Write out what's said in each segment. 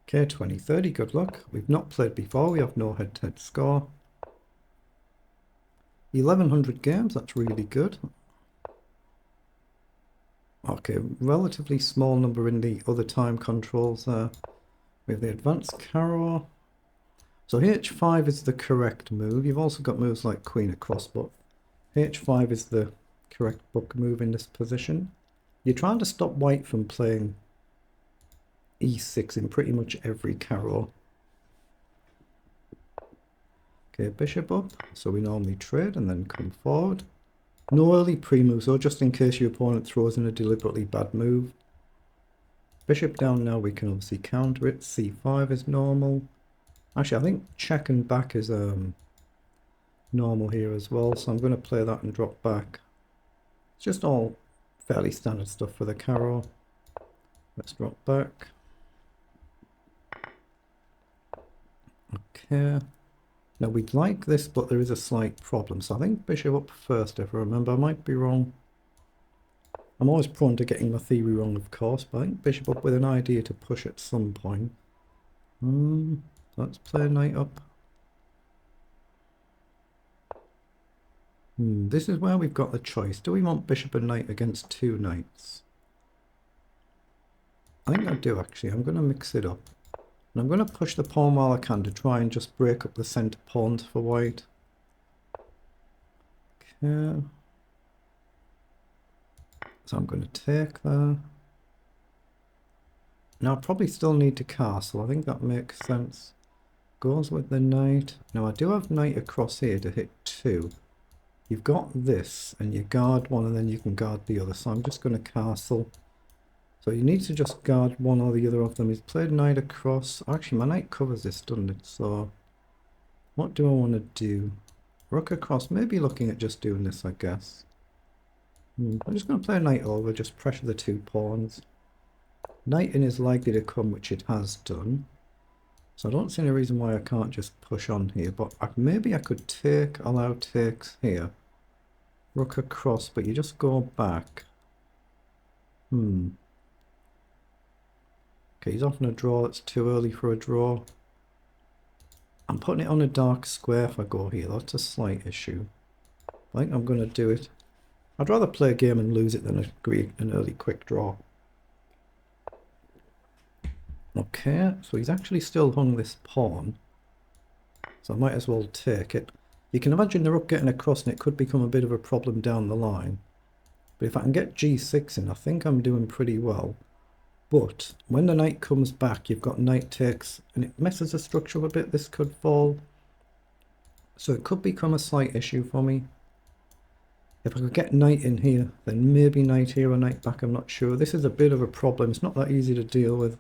Okay, 2030, good luck. We've not played before, we have no head-to-head score. 1100 games, that's really good. Okay, relatively small number in the other time controls there. We have the advanced carrow. So h5 is the correct move. You've also got moves like queen across, but h5 is the correct book move in this position. You're trying to stop white from playing e6 in pretty much every carrow. Okay, bishop up, so we normally trade and then come forward. No early pre-moves, though, just in case your opponent throws in a deliberately bad move. Bishop down now, we can obviously counter it. c5 is normal. Actually, I think check and back is normal here as well, so I'm going to play that and drop back. It's just all fairly standard stuff for the carrow. Let's drop back. Okay. Now we'd like this, but there is a slight problem. So I think bishop up first, if I remember. I might be wrong. I'm always prone to getting my theory wrong, of course, but I think bishop up with an idea to push at some point. Let's play knight up. This is where we've got the choice. Do we want bishop and knight against two knights? I think I do, actually. I'm going to mix it up. And I'm going to push the pawn while I can to try and just break up the centre pawns for white. Okay. So I'm going to take there. Now I probably still need to castle. I think that makes sense. Goes with the knight. Now I do have knight across here to hit 2. You've got this, and you guard one, and then you can guard the other. So I'm just going to castle. So you need to just guard one or the other of them. He's played knight across. Actually, my knight covers this, doesn't it? So what do I want to do? Rook across. Maybe looking at just doing this, I guess. I'm just going to play knight over, just pressure the two pawns. Knight in is likely to come, which it has done. So I don't see any reason why I can't just push on here. But maybe I could take, allow takes here. Rook across, but you just go back. Okay, he's off on a draw. It's too early for a draw. I'm putting it on a dark square if I go here. That's a slight issue. I think I'm going to do it. I'd rather play a game and lose it than agree an early quick draw. Okay, so he's actually still hung this pawn. So I might as well take it. You can imagine the rook getting across and it could become a bit of a problem down the line. But if I can get g6 in, I think I'm doing pretty well. But when the knight comes back, you've got knight takes, and it messes the structure a bit. This could fall. So it could become a slight issue for me. If I could get knight in here, then maybe knight here or knight back, I'm not sure. This is a bit of a problem. It's not that easy to deal with.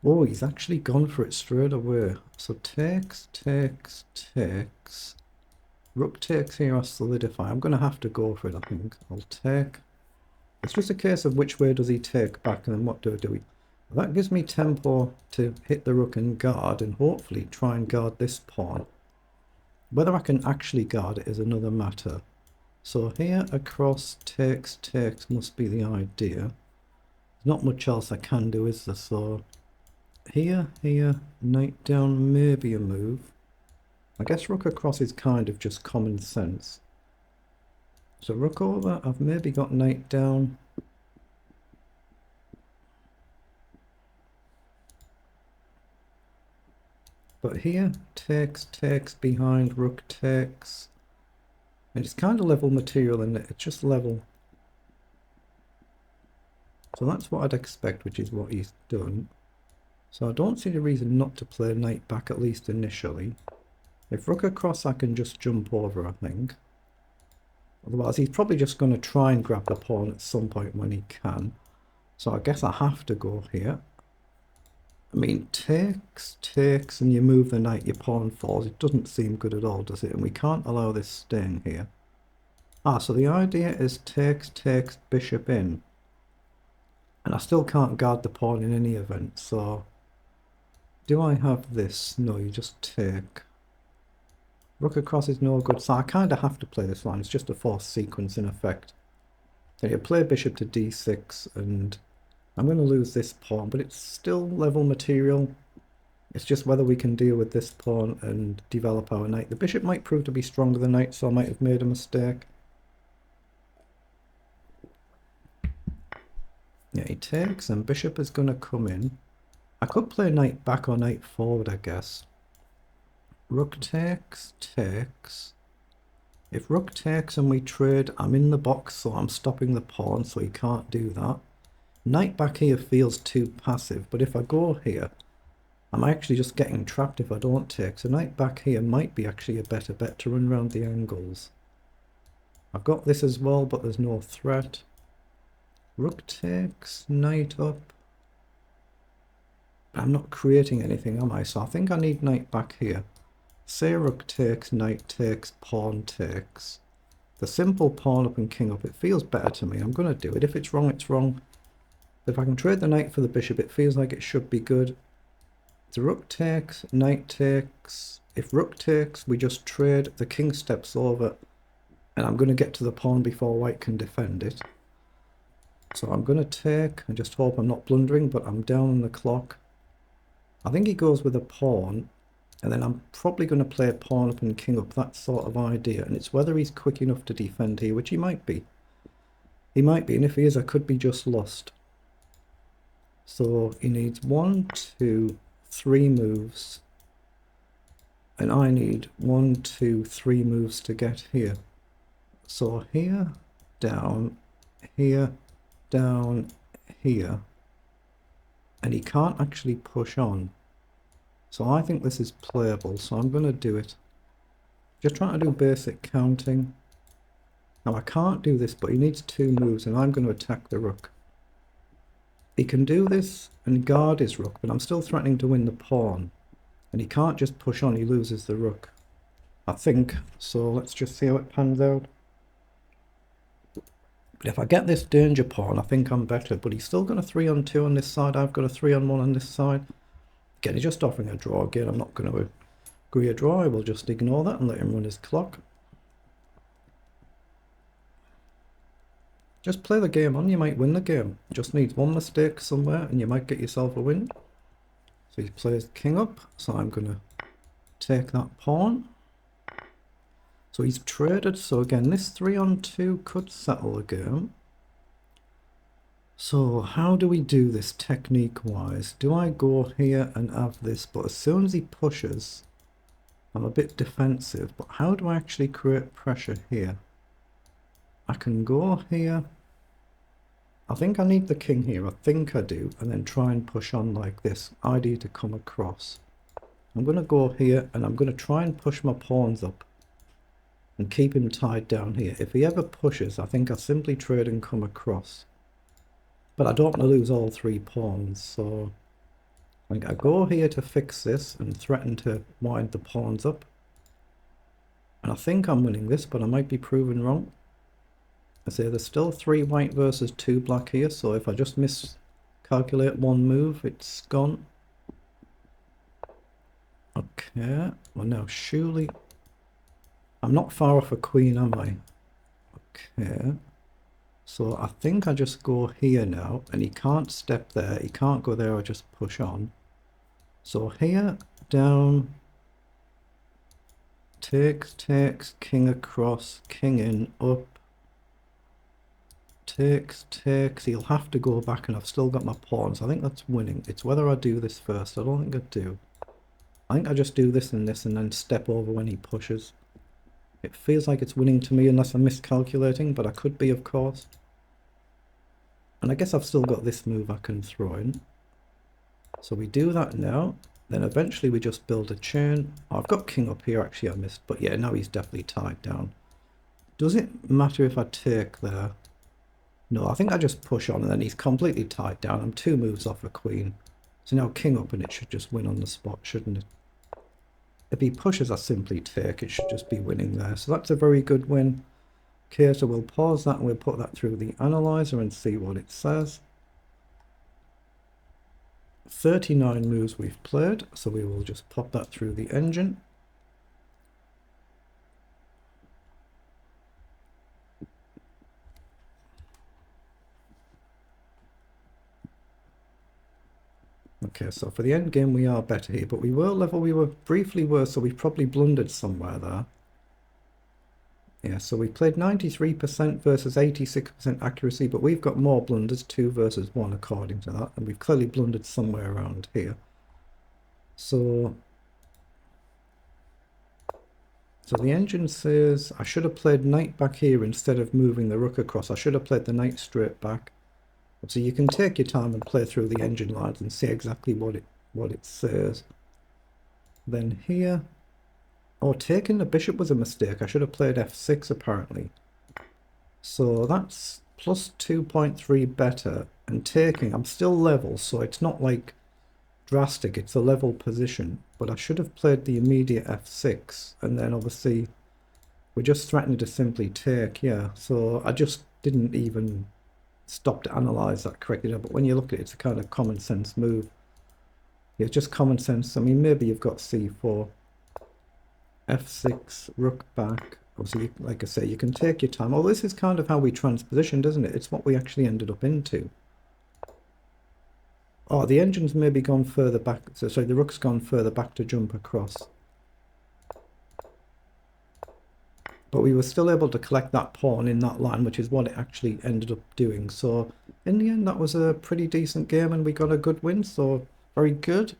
Oh, he's actually gone for it straight away. So takes, takes, takes. Rook takes here, I solidify. I'm going to have to go for it, I think. I'll take. It's just a case of which way does he take back and then what do I do? Well, that gives me tempo to hit the rook and guard and hopefully try and guard this pawn. Whether I can actually guard it is another matter. So here across takes, takes must be the idea. There's not much else I can do, is there? So here, knight down, maybe a move. I guess rook across is kind of just common sense. So rook over, I've maybe got knight down. But here, takes, takes behind, rook takes. And it's kind of level material in it, it's just level. So that's what I'd expect, which is what he's done. So I don't see the reason not to play knight back, at least initially. If rook across, I can just jump over, I think. Otherwise, he's probably just going to try and grab the pawn at some point when he can. So I guess I have to go here. I mean, takes, takes, and you move the knight, your pawn falls. It doesn't seem good at all, does it? And we can't allow this staying here. So the idea is takes, takes, bishop in. And I still can't guard the pawn in any event, so... Do I have this? No, you just take. Rook across is no good, so I kind of have to play this line. It's just a forced sequence in effect. So you play bishop to d6 and I'm going to lose this pawn, but it's still level material. It's just whether we can deal with this pawn and develop our knight. The bishop might prove to be stronger than knight, so I might have made a mistake. Yeah, he takes, and bishop is going to come in. I could play knight back or knight forward, I guess. Rook takes, takes. If rook takes and we trade, I'm in the box, so I'm stopping the pawn, so he can't do that. Knight back here feels too passive, but if I go here, I'm actually just getting trapped if I don't take. So knight back here might be actually a better bet to run around the angles. I've got this as well, but there's no threat. Rook takes, knight up. I'm not creating anything, am I? So I think I need knight back here. Say rook takes, knight takes, pawn takes. The simple pawn up and king up, it feels better to me. I'm going to do it. If it's wrong, it's wrong. If I can trade the knight for the bishop, it feels like it should be good. The rook takes, knight takes. If rook takes, we just trade. The king steps over, and I'm going to get to the pawn before white can defend it. So I'm going to take, and just hope I'm not blundering, but I'm down on the clock. I think he goes with a pawn, and then I'm probably going to play a pawn up and king up, that sort of idea. And it's whether he's quick enough to defend here, which he might be. He might be, and if he is, I could be just lost. So he needs 1, 2, 3 moves. And I need 1, 2, 3 moves to get here. So here, down, here, down, here. And he can't actually push on. So I think this is playable, so I'm going to do it. Just trying to do basic counting. Now I can't do this, but he needs 2 moves, and I'm going to attack the rook. He can do this and guard his rook, but I'm still threatening to win the pawn. And he can't just push on, he loses the rook, I think. So let's just see how it pans out. But if I get this danger pawn, I think I'm better. But he's still got a 3-on-2 on this side. I've got a 3-on-1 on this side. Again, he's just offering a draw again. I'm not going to agree a draw. I will just ignore that and let him run his clock. Just play the game on. You might win the game. Just needs one mistake somewhere and you might get yourself a win. So he plays king up. So I'm going to take that pawn. So he's traded. So again, this 3-on-2 could settle the game. So how do we do this technique-wise? Do I go here and have this? But as soon as he pushes, I'm a bit defensive. But how do I actually create pressure here? I can go here. I think I need the king here. I think I do. And then try and push on like this. ID to come across. I'm going to go here and I'm going to try and push my pawns up. And keep him tied down here. If he ever pushes, I think I simply trade and come across. But I don't want to lose all 3 pawns, so I think I go here to fix this and threaten to wind the pawns up. And I think I'm winning this, but I might be proven wrong. I say there's still 3 white versus 2 black here, so if I just miscalculate one move, it's gone. Okay, well now surely... I'm not far off a queen, am I? Okay. So I think I just go here now, and he can't step there, he can't go there or just push on. So here, down, takes, king across, king in, up, takes, he'll have to go back and I've still got my pawns. I think that's winning. It's whether I do this first. I don't think I do. I think I just do this and then step over when he pushes. It feels like it's winning to me unless I'm miscalculating, but I could be, of course. And I guess I've still got this move I can throw in. So we do that now. Then eventually we just build a chain. Oh, I've got king up here, actually I missed. But yeah, now he's definitely tied down. Does it matter if I take there? No, I think I just push on and then he's completely tied down. I'm 2 moves off a queen. So now king up and it should just win on the spot, shouldn't it? If he pushes, I simply take. It should just be winning there. So that's a very good win. Okay, so we'll pause that and we'll put that through the analyzer and see what it says. 39 moves we've played, so we will just pop that through the engine. Okay, so for the end game we are better here, but we were briefly worse, so we probably blundered somewhere there. Yeah, so we played 93% versus 86% accuracy, but we've got more blunders, 2 versus 1 according to that, and we've clearly blundered somewhere around here. So the engine says I should have played knight back here instead of moving the rook across. I should have played the knight straight back. So you can take your time and play through the engine lines and see exactly what it says. Then here, taking the bishop was a mistake. I should have played f6 apparently. So that's plus 2.3 better, and taking, I'm still level, so it's not like drastic, it's a level position, but I should have played the immediate f6, and then obviously we're just threatening to simply take, yeah, so I just didn't even stop to analyze that correctly, but when you look at it, it's a kind of common sense move. Yeah, just common sense. I mean, maybe you've got c4, f6, rook back. Obviously, like I say, you can take your time. Oh, this is kind of how we transpositioned, isn't it? It's what we actually ended up into. Oh, the engine's maybe gone further back. So, sorry, the rook's gone further back to jump across. But we were still able to collect that pawn in that line, which is what it actually ended up doing. So, in the end, that was a pretty decent game, and we got a good win. So, very good.